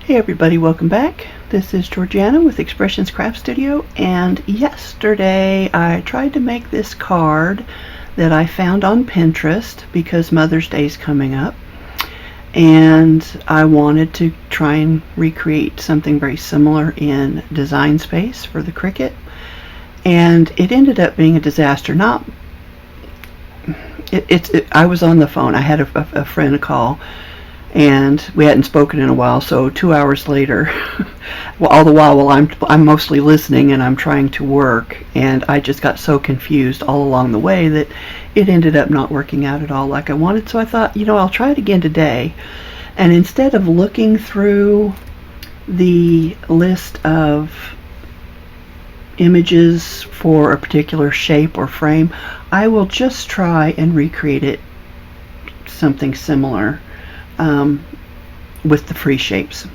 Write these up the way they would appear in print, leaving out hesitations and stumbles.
Hey everybody, welcome back. This is Georgiana with Expressions Craft Studio, and yesterday I tried to make this card that I found on Pinterest because Mother's Day is coming up, and I wanted to try and recreate something very similar in Design Space for the Cricut, and it ended up being a disaster. I was on the phone. I had a friend call, and we hadn't spoken in a while, so 2 hours later, well, all the while I'm mostly listening and I'm trying to work, and I just got so confused all along the way that it ended up not working out at all like I wanted. So I thought, I'll try it again today, and instead of looking through the list of images for a particular shape or frame, I will just try and recreate it something similar with the free shapes.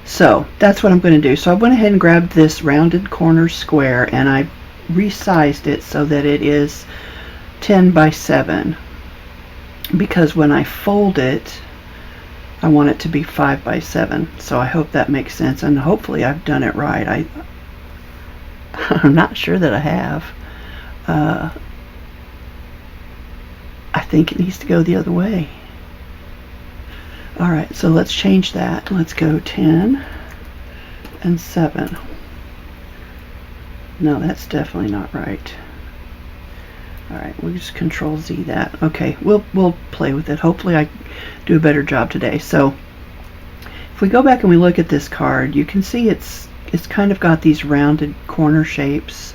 So that's what I'm going to do. So I went ahead and grabbed this rounded corner square and I resized it so that it is 10 by 7, because when I fold it I want it to be 5 by 7. So I hope that makes sense, and hopefully I've done it right. I'm not sure that I have. I think it needs to go the other way. Alright, so let's change that. Let's go 10 and 7. No, that's definitely not right. Alright, we'll just Control Z that. Okay, we'll play with it. Hopefully I do a better job today. So if we go back and we look at this card, you can see it's kind of got these rounded corner shapes.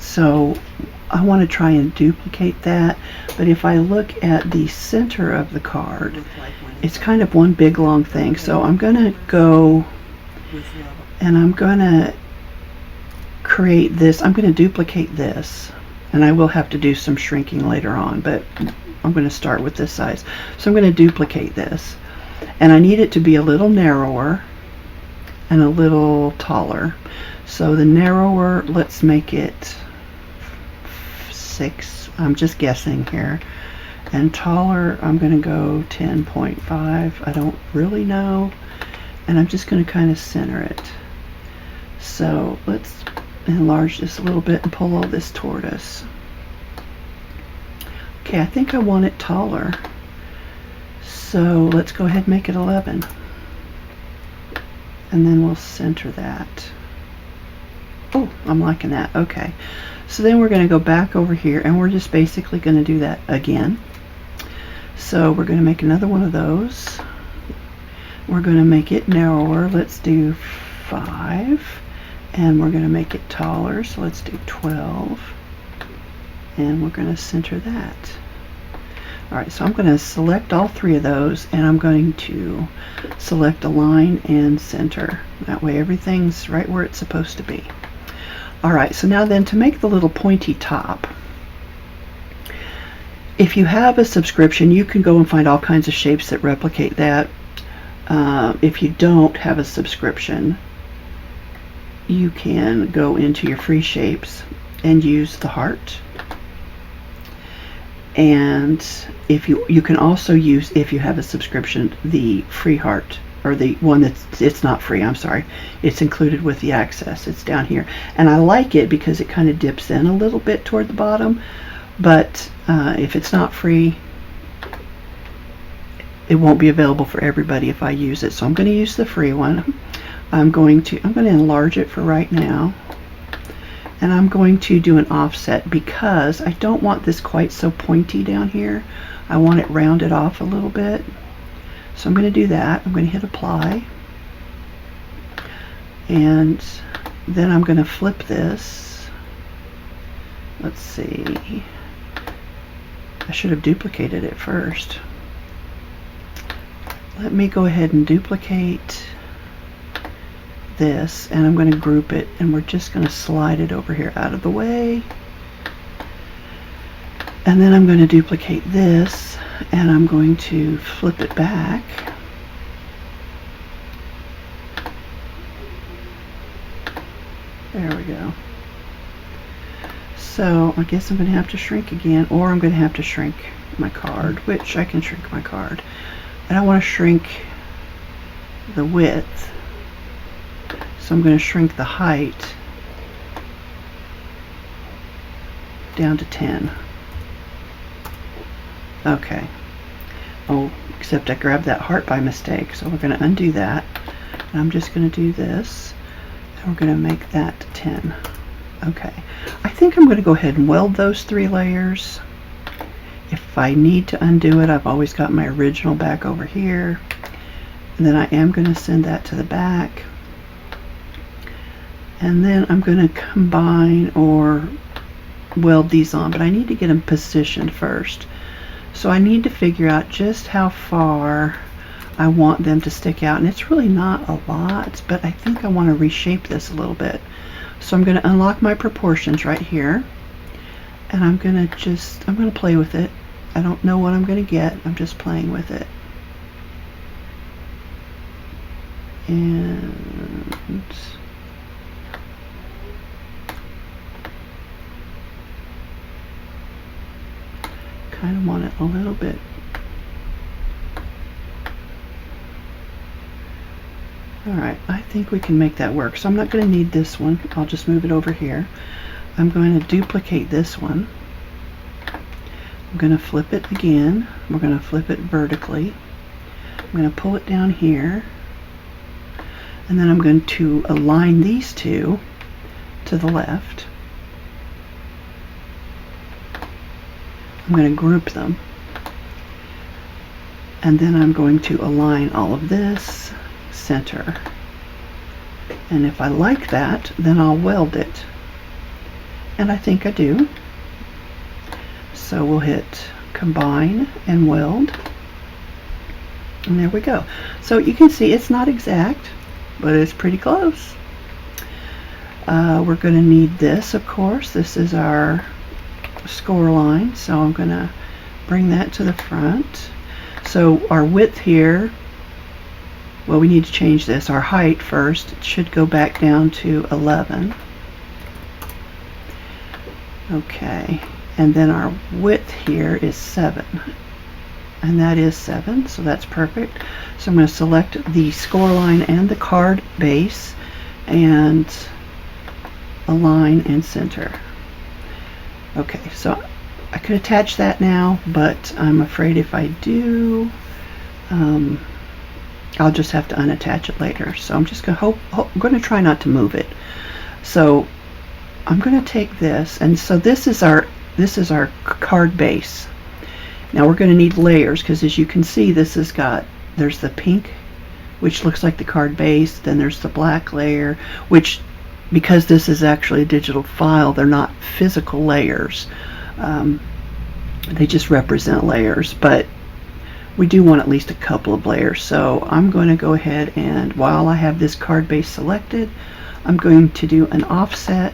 So I want to try and duplicate that, but if I look at the center of the card, it's kind of one big long thing. So I'm going to go and I'm going to create this. I'm going to duplicate this, and I will have to do some shrinking later on, but I'm going to start with this size. So I'm going to duplicate this, and I need it to be a little narrower and a little taller. So the narrower, let's make it 6, I'm just guessing here, and taller I'm going to go 10.5. I don't really know, and I'm just going to kind of center it. So let's enlarge this a little bit and pull all this toward us. Okay, I think I want it taller, so let's go ahead and make it 11, and then we'll center that. Oh, I'm liking that. Okay, so then we're going to go back over here and we're just basically going to do that again. So we're going to make another one of those. We're going to make it narrower. Let's do 5, and we're going to make it taller, so let's do 12, and we're going to center that. Alright, so I'm going to select all 3 of those, and I'm going to select align and center. That way everything's right where it's supposed to be. Alright, so now then, to make the little pointy top, if you have a subscription, you can go and find all kinds of shapes that replicate that. If you don't have a subscription, you can go into your free shapes and use the heart. And if you can also use, if you have a subscription, the free heart, or the one it's not free, I'm sorry, it's included with the access. It's down here, and I like it because it kind of dips in a little bit toward the bottom, but if it's not free, it won't be available for everybody if I use it. So I'm going to use the free one. I'm going to enlarge it for right now, and I'm going to do an offset because I don't want this quite so pointy down here. I want it rounded off a little bit. So I'm going to do that. I'm going to hit apply, and then I'm going to flip this. Let's see, I should have duplicated it first. Let me go ahead and duplicate this, and I'm going to group it, and we're just going to slide it over here out of the way. And then I'm going to duplicate this, and I'm going to flip it back. There we go. So I guess I'm going to have to shrink again, or I'm going to have to shrink my card, which I can shrink my card. And I want to shrink the width, so I'm going to shrink the height down to 10. Okay. Oh, except I grabbed that heart by mistake, so we're going to undo that. And I'm just going to do this, and we're going to make that 10. Okay. I think I'm going to go ahead and weld those 3 layers. If I need to undo it, I've always got my original back over here. And then I am going to send that to the back. And then I'm going to combine or weld these on, but I need to get them positioned first. So I need to figure out just how far I want them to stick out. And it's really not a lot, but I think I want to reshape this a little bit. So I'm going to unlock my proportions right here. And I'm going to play with it. I don't know what I'm going to get. I'm just playing with it. And kind of want it a little bit. Alright, I think we can make that work. So I'm not going to need this one. I'll just move it over here. I'm going to duplicate this one. I'm going to flip it again. We're going to flip it vertically. I'm going to pull it down here. And then I'm going to align these two to the left. I'm going to group them. And then I'm going to align all of this center. And if I like that, then I'll weld it. And I think I do. So we'll hit combine and weld. And there we go. So you can see it's not exact, but it's pretty close. We're going to need this, of course. This is our score line, so I'm going to bring that to the front. So our width here, well, we need to change this. Our height first, it should go back down to 11. Okay, and then our width here is 7. And that is 7, so that's perfect. So I'm going to select the score line and the card base and align and center. Okay, so I could attach that now, but I'm afraid if I do, I'll just have to unattach it later. So I'm just going to I'm going to try not to move it. So I'm going to take this, and so this is our card base. Now we're going to need layers, because as you can see, this has got, there's the pink, which looks like the card base. Then there's the black layer, which, because this is actually a digital file, they're not physical layers. They just represent layers, but we do want at least a couple of layers. So I'm going to go ahead, and while I have this card base selected, I'm going to do an offset,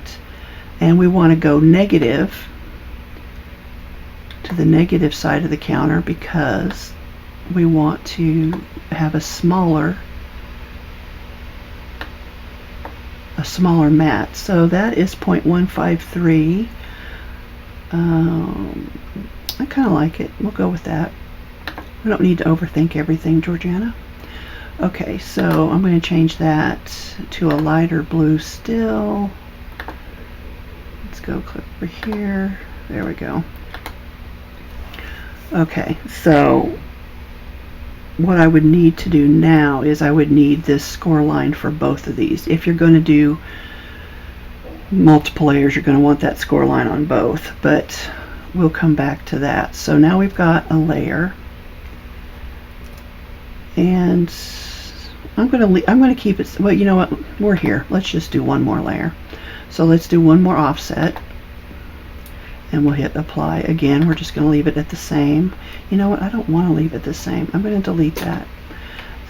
and we want to go negative to the negative side of the counter, because we want to have a smaller mat. So that is 0.153. I kind of like it. We'll go with that. We don't need to overthink everything, Georgiana. Okay, so I'm going to change that to a lighter blue still. Let's go click over here. There we go. Okay, so what I would need to do now is I would need this score line for both of these. If you're going to do multiple layers, you're going to want that score line on both, but we'll come back to that. So now we've got a layer, and I'm going to keep it. Well, you know what? We're here. Let's just do one more layer. So let's do one more offset. And we'll hit apply again. We're just going to leave it at the same. You know what? I don't want to leave it the same. I'm going to delete that.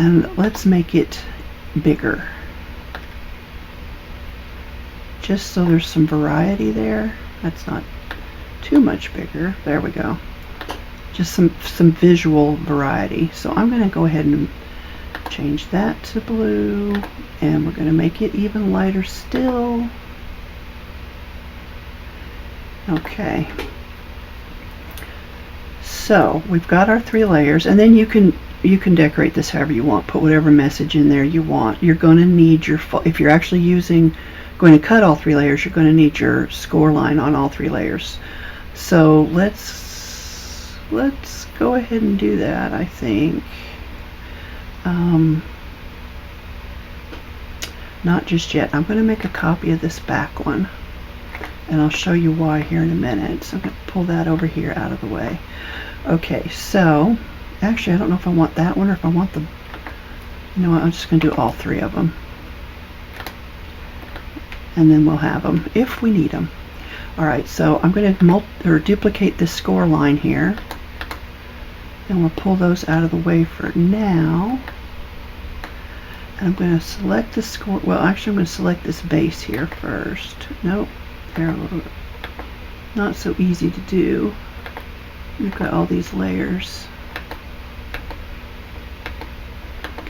And let's make it bigger. Just so there's some variety there. That's not too much bigger. There we go. Just some visual variety. So I'm going to go ahead and change that to blue. And we're going to make it even lighter still. Okay, So we've got our 3 layers, and then you can decorate this however you want. Put whatever message in there you want. You're going to need your, if you're actually going to cut all 3 layers, you're going to need your score line on all 3 layers. So let's go ahead and do that, I think. Not just yet. I'm going to make a copy of this back one, and I'll show you why here in a minute. So I'm going to pull that over here out of the way. Okay, so actually I don't know if I want that one or if I want the, you know what, I'm just going to do all 3 of them, and then we'll have them if we need them. Alright, so I'm going to duplicate this score line here, and we'll pull those out of the way for now. And I'm going to select the score, well actually I'm going to select this base here first. Nope, they're a little not so easy to do. We've got all these layers.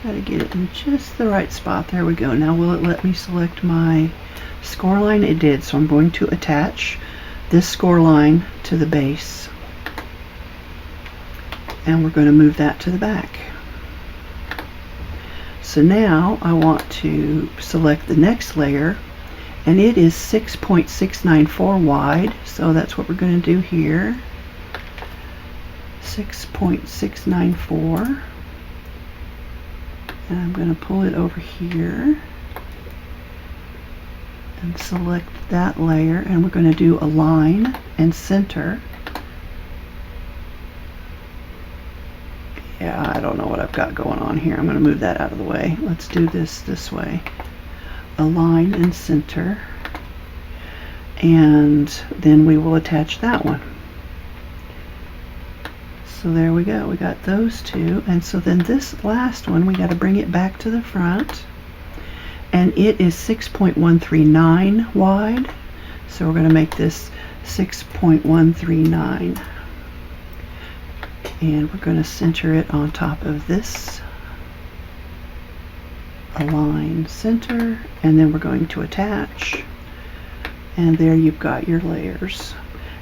Got to get it in just the right spot. There we go. Now will it let me select my score line? It did, so I'm going to attach this score line to the base, and we're going to move that to the back. So now I want to select the next layer, and it is 6.694 wide, so that's what we're going to do here. 6.694, and I'm going to pull it over here and select that layer, and we're going to do align and center. Yeah, I don't know what I've got going on here. I'm going to move that out of the way. Let's do this way. Align and center, and then we will attach that one. So there we go. We got those 2, and so then this last one we got to bring it back to the front, and it is 6.139 wide. So we're going to make this 6.139, and we're going to center it on top of this align center, and then we're going to attach, and there you've got your layers.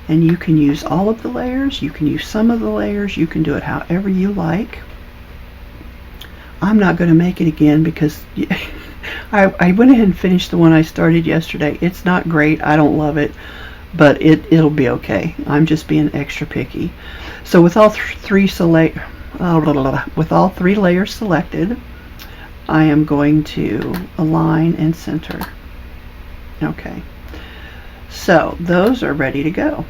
And you can use all of the layers, you can use some of the layers, you can do it however you like. I'm not going to make it again because I went ahead and finished the one I started yesterday. It's not great, I don't love it, but it'll be okay. I'm just being extra picky. So with all 3 layers selected, I am going to align and center. Okay, so those are ready to go.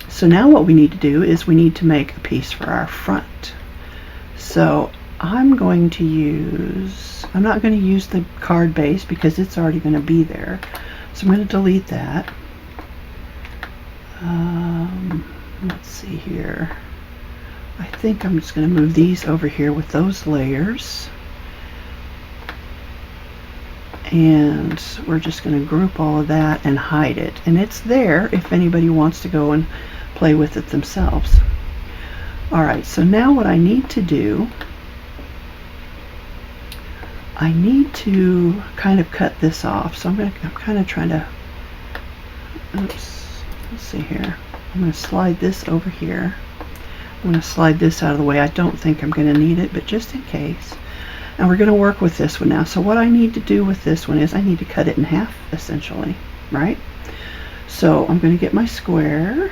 So now what we need to do is we need to make a piece for our front. So I'm not going to use the card base because it's already going to be there. So I'm going to delete that. Let's see here. I think I'm just going to move these over here with those layers. And we're just going to group all of that and hide it. And it's there if anybody wants to go and play with it themselves. Alright, so now what I need to do, I need to kind of cut this off. So I'm kind of trying to, oops, let's see here. I'm going to slide this over here. I'm going to slide this out of the way. I don't think I'm going to need it, but just in case. And we're going to work with this one now. So what I need to do with this one is I need to cut it in half, essentially, right? So I'm going to get my square,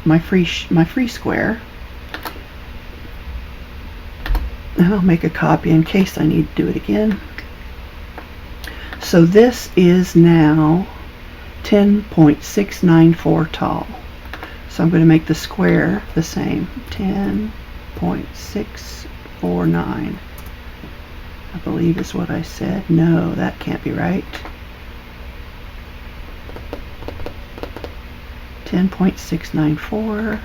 my free square, and I'll make a copy in case I need to do it again. So this is now 10.694 tall. So I'm going to make the square the same, 10.649. I believe is what I said. No, that can't be right. 10.694,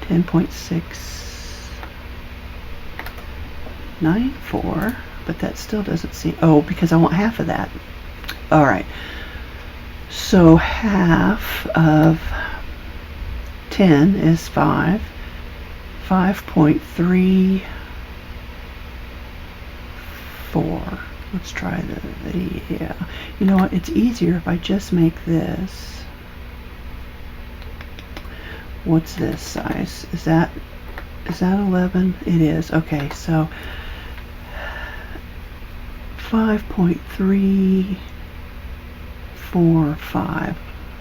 10.694, but that still doesn't seem, oh, because I want half of that. All right. So half of 10 is 5. 5.34. Let's try yeah. You know what? It's easier if I just make this what's this size? Is that 11? It is. Okay, so 5.345.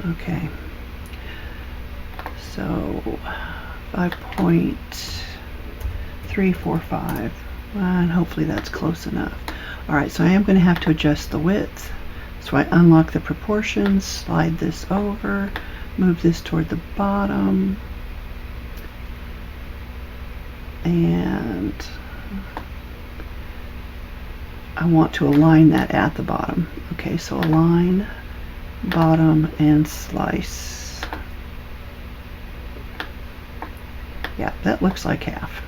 Okay, so 5.345, and hopefully that's close enough. All right, so I am going to have to adjust the width. So I unlock the proportions, slide this over, move this toward the bottom, and I want to align that at the bottom. Okay, so align, bottom, and slice. Yeah, that looks like half.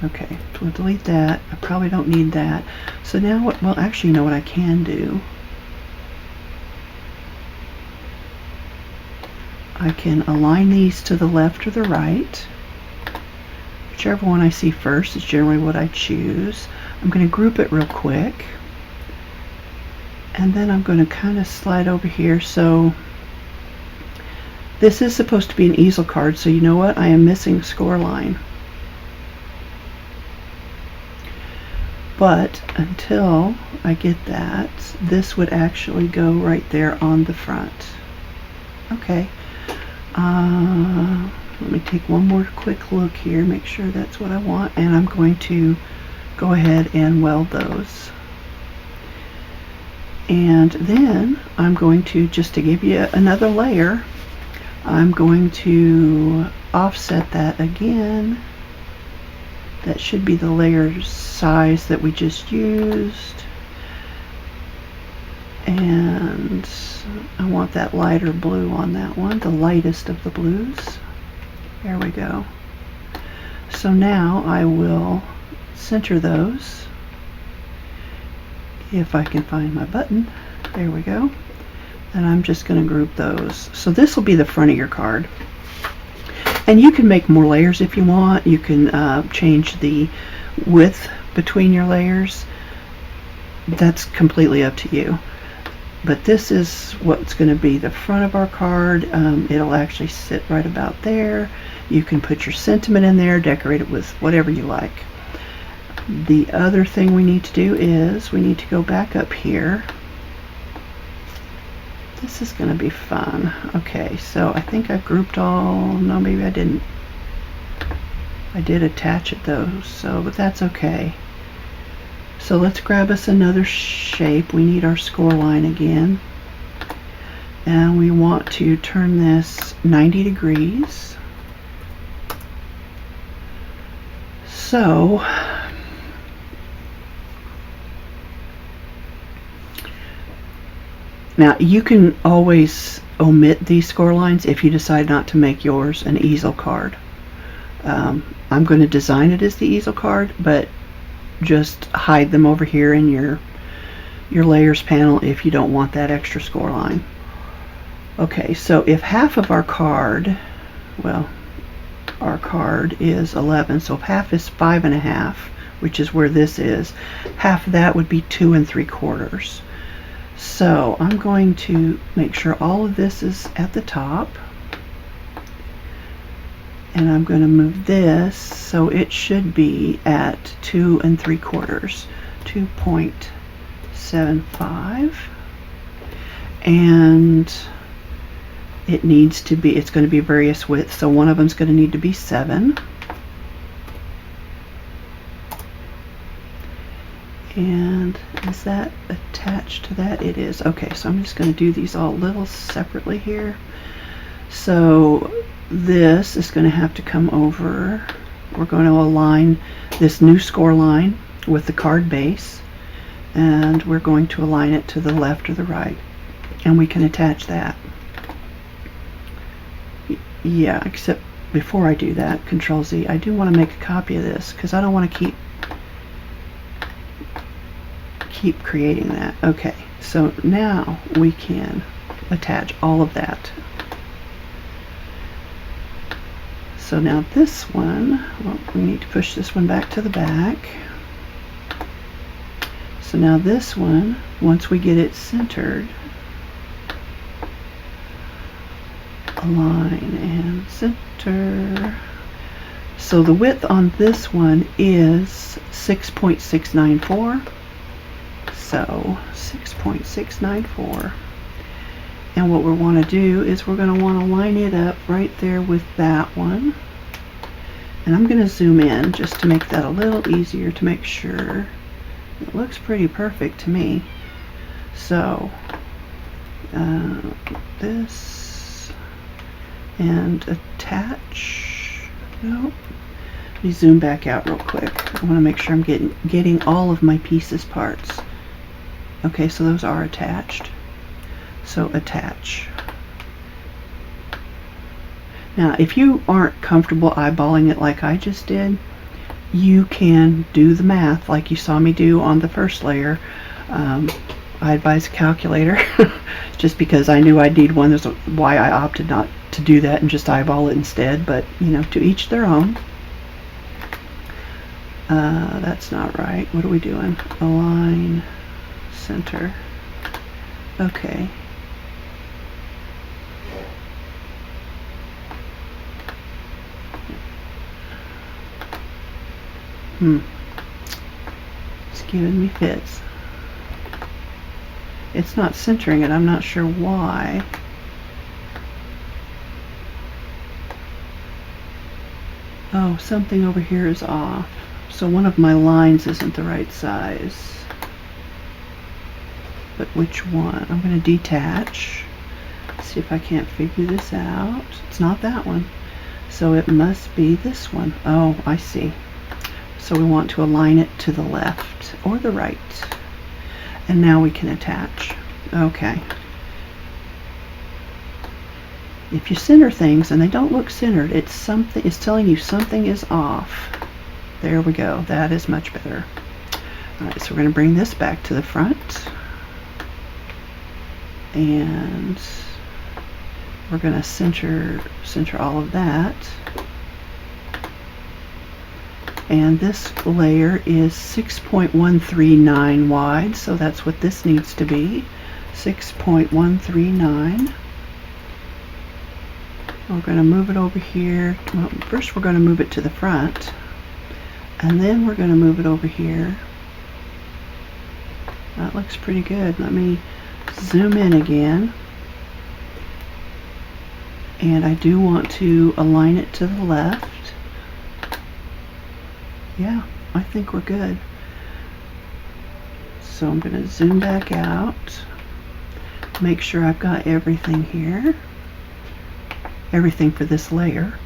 Okay, so we'll delete that. I probably don't need that. So now what, well, actually, you know what I can do? I can align these to the left or the right. Whichever one I see first is generally what I choose. I'm going to group it real quick. And then I'm going to kind of slide over here. So this is supposed to be an easel card, so you know what? I am missing a score line. But until I get that, this would actually go right there on the front. Okay. Let me take one more quick look here, make sure that's what I want, and I'm going to go ahead and weld those. And then I'm going to, just to give you another layer, I'm going to offset that again. That should be the layer size that we just used. And I want that lighter blue on that one, the lightest of the blues. There we go. So now I will center those. If I can find my button. There we go. And I'm just going to group those. So this will be the front of your card. And you can make more layers if you want. You can change the width between your layers. That's completely up to you. But this is what's going to be the front of our card. It'll actually sit right about there. You can put your sentiment in there, decorate it with whatever you like. The other thing we need to do is we need to go back up here. This is going to be fun. Okay, so I think I've grouped all. No, maybe I didn't. I did attach it though, so but that's okay. So let's grab us another shape. We need our score line again. And we want to turn this 90 degrees. So now you can always omit these score lines if you decide not to make yours an easel card. I'm going to design it as the easel card, but just hide them over here in your layers panel if you don't want that extra score line. Okay, so if half of our card, well, our card is 11, so if half is 5.5, which is where this is, half of that would be 2 3/4. So I'm going to make sure all of this is at the top. And I'm going to move this so it should be at 2 3/4, 2.75, and it needs to be, it's going to be various widths, so one of them's going to need to be 7, and is that attached to that? It is. Okay, so I'm just going to do these all a little separately here. So this is going to have to come over. We're going to align this new score line with the card base, and we're going to align it to the left or the right, and we can attach that. Yeah, except before I do that, Control Z, I do want to make a copy of this because I don't want to keep creating that. Okay, so now we can attach all of that. So now this one, well, we need to push this one back to the back. So now this one, once we get it centered, align and center. So the width on this one is 6.694. So 6.694. And what we want to do is we're going to want to line it up right there with that one. And I'm going to zoom in just to make that a little easier to make sure. It looks pretty perfect to me. So this and attach. Nope. Let me zoom back out real quick. I want to make sure I'm getting all of my pieces parts. Okay, so those are attached. So attach. Now, if you aren't comfortable eyeballing it like I just did, you can do the math like you saw me do on the first layer. I advise a calculator just because I knew I'd need one. There's why I opted not to do that and just eyeball it instead, but you know, to each their own. That's not right. What are we doing? Align, center. Okay. It's giving me fits. It's not centering it. I'm not sure why. Oh, something over here is off. So one of my lines isn't the right size. But which one? I'm going to detach. See if I can't figure this out. It's not that one. So it must be this one. Oh, I see. So we want to align it to the left or the right. And now we can attach. Okay. If you center things and they don't look centered, it's telling you something is off. There we go. That is much better. All right, so we're going to bring this back to the front. And we're going to center all of that. And this layer is 6.139 wide, so that's what this needs to be, 6.139. We're going to move it over here. Well, first we're going to move it to the front, and then we're going to move it over here. That looks pretty good. Let me zoom in again. And I do want to align it to the left. Yeah, I think we're good. So I'm going to zoom back out, make sure I've got everything here, everything for this layer,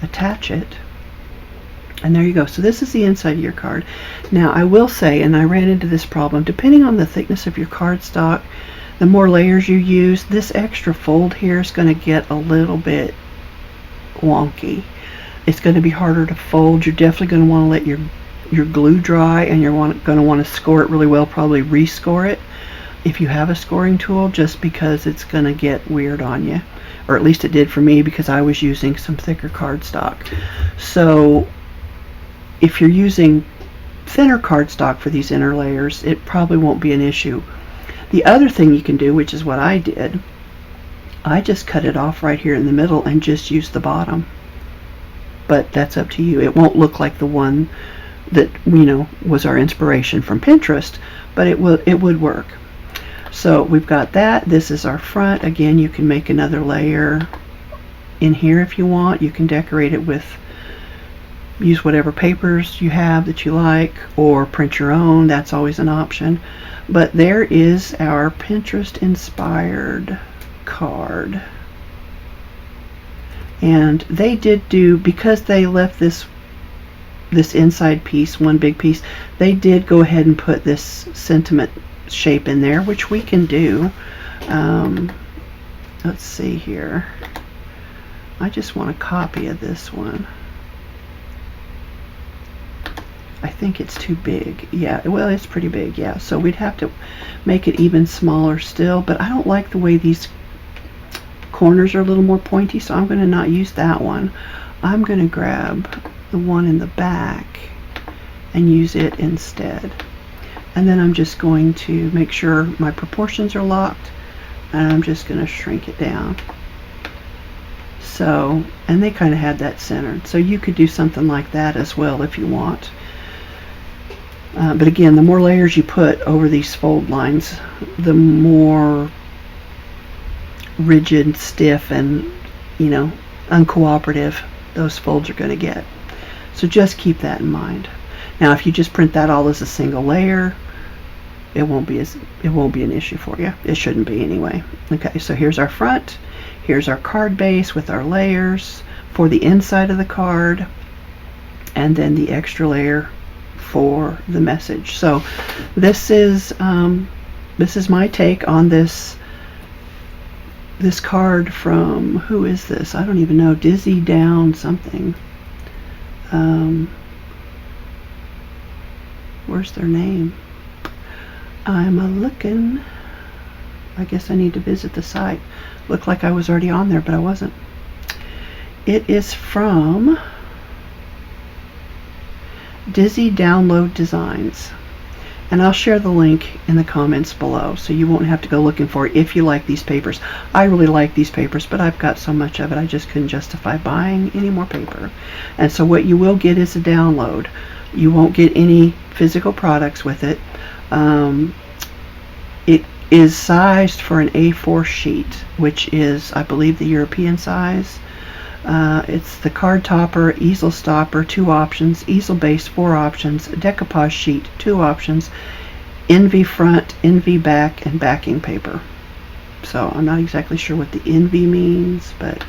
attach it, and there you go. So this is the inside of your card. Now I will say, and I ran into this problem, depending on the thickness of your cardstock, the more layers you use, this extra fold here is going to get a little bit wonky. It's going to be harder to fold. You're definitely going to want to let your glue dry, and you're going to want to score it really well, probably rescore it if you have a scoring tool, just because it's going to get weird on you, or at least it did for me because I was using some thicker cardstock. So if you're using thinner cardstock for these inner layers, it probably won't be an issue. The other thing you can do, which is what I did, I just cut it off right here in the middle and just used the bottom. But that's up to you. It won't look like the one that, you know, was our inspiration from Pinterest, but it would work. So we've got that. This is our front. Again, you can make another layer in here if you want. You can decorate it with, use whatever papers you have that you like, or print your own. That's always an option. But there is our Pinterest inspired card. And they did do, because they left this inside piece, one big piece, they did go ahead and put this sentiment shape in there, which we can do. Let's see here. I just want a copy of this one. I think it's too big. Yeah, well, it's pretty big, yeah. So we'd have to make it even smaller still, but I don't like the way these corners are a little more pointy, so I'm going to not use that one. I'm going to grab the one in the back and use it instead. And then I'm just going to make sure my proportions are locked, and I'm just going to shrink it down. So, and they kind of had that centered. So you could do something like that as well if you want. But again, the more layers you put over these fold lines, the more rigid, stiff, and, you know, uncooperative those folds are going to get. So just keep that in mind. Now, if you just print that all as a single layer, it won't be an issue for you. It shouldn't be anyway. Okay, so here's our front. Here's our card base with our layers for the inside of the card, and then the extra layer for the message. So this is my take on this card from, who is this? I don't even know. Dizzy Down something. Where's their name? I'm a-looking. I guess I need to visit the site. Looked like I was already on there, but I wasn't. It is from Dizzy Download Designs. And I'll share the link in the comments below, so you won't have to go looking for it if you like these papers. I really like these papers, but I've got so much of it I just couldn't justify buying any more paper. And so what you will get is a download. You won't get any physical products with it. It is sized for an A4 sheet, which is, I believe, the European size. It's the card topper, easel stopper, 2 options, easel base, 4 options, decoupage sheet, 2 options, NV front, NV back, and backing paper. So I'm not exactly sure what the NV means, but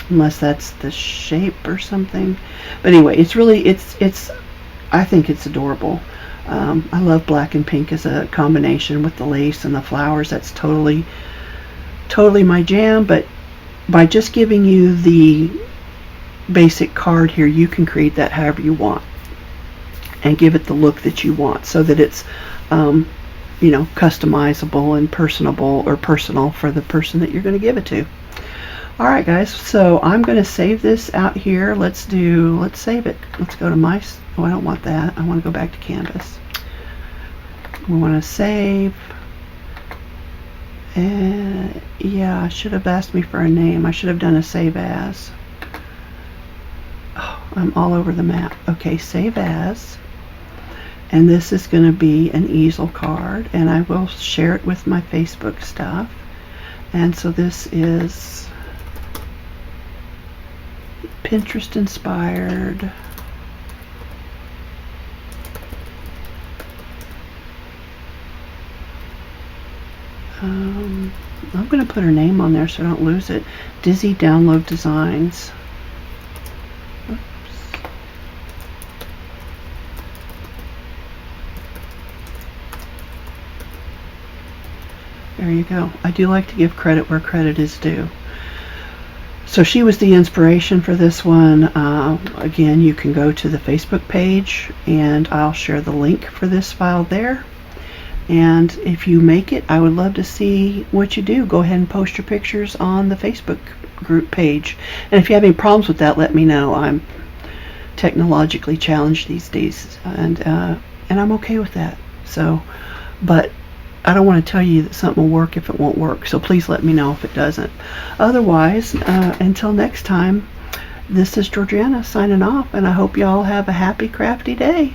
unless that's the shape or something. But anyway, it's really, I think it's adorable. I love black and pink as a combination with the lace and the flowers. That's totally my jam. But by just giving you the basic card here, you can create that however you want and give it the look that you want, so that it's you know, customizable and personal for the person that you're going to give it to. All right, guys, so I'm going to save this out here. Let's save it. Let's go to my, oh, I don't want that. I want to go back to Canvas. We want to save. And yeah, I should have asked me for a name. I should have done a save as. Oh, I'm all over the map. Okay, save as. And this is going to be an easel card, and I will share it with my Facebook stuff. And so this is Pinterest inspired. I'm going to put her name on there so I don't lose it. Dizzy Download Designs. Oops. There you go. I do like to give credit where credit is due. So she was the inspiration for this one. Again, you can go to the Facebook page, and I'll share the link for this file there. And if you make it, I would love to see what you do. Go ahead and post your pictures on the Facebook group page. And if you have any problems with that, let me know. I'm technologically challenged these days, and I'm okay with that. So, but I don't want to tell you that something will work if it won't work. So please let me know if it doesn't. Otherwise, until next time, this is Georgiana signing off, and I hope you all have a happy, crafty day.